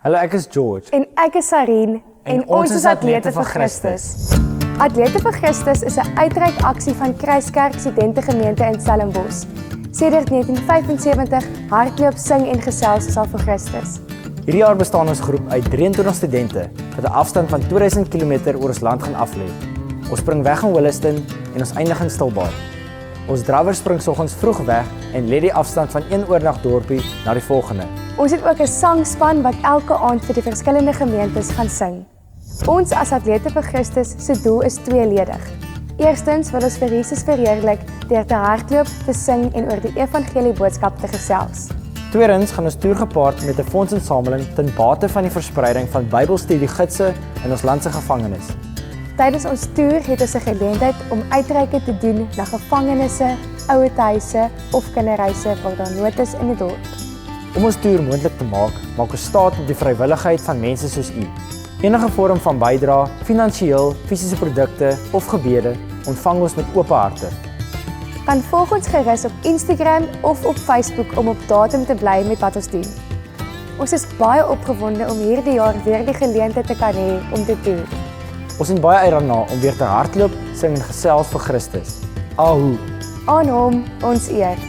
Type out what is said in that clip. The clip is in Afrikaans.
Hallo, ek is George. En ek is Sarine en ons is Atlete vir Christus. Atlete vir Christus is 'n uitreikaksie van Kruiskerk Studentegemeente in Stellenbosch. Sedert 1975 hardloop, sing en gesels ons al vir Christus. Hierdie jaar bestaan ons groep uit 23 studente wat 'n afstand van 2000 km oor ons land gaan aflê. Ons spring weg in Williston en ons eindig in Stilbaai. Ons drawers spring soggens vroeg weg en lê die afstand van een oornag dorpie na die volgende. Ons het ook 'n sangspan wat elke aand vir die verskillende gemeentes gaan sing. Ons as Atlete vir Christus se doel is tweeledig. Eerstens wil ons vir Jesus verheerlik deur te hardloop, te sing en oor die evangelie boodskap te gesels. Tweedens gaan ons toer gepaard met 'n fondsinsameling ten bate van die verspreiding van Bybelstudiegidse in ons land se gevangenis. Tydens ons toer het ons 'n geleentheid om uitreike te doen na gevangenisse, ouerhuise of kinderhuise waar daar nood is in die dorp. Om ons toer moontlik te maak, maak ons staat op die vrywilligheid van mense soos u. Enige vorm van bydrae, finansiëel, fisiese produkte of gebede, ontvang ons met oop harte. Gaan volg ons gerus op Instagram of op Facebook om op datum te bly met wat ons doen. Ons is baie opgewonde om hierdie jaar weer die geleentheid te kan hê om te toer. Ons sien baie uit daarna om weer te hardloop, sing en gesels vir Christus. Ahu. Aan hom ons eer.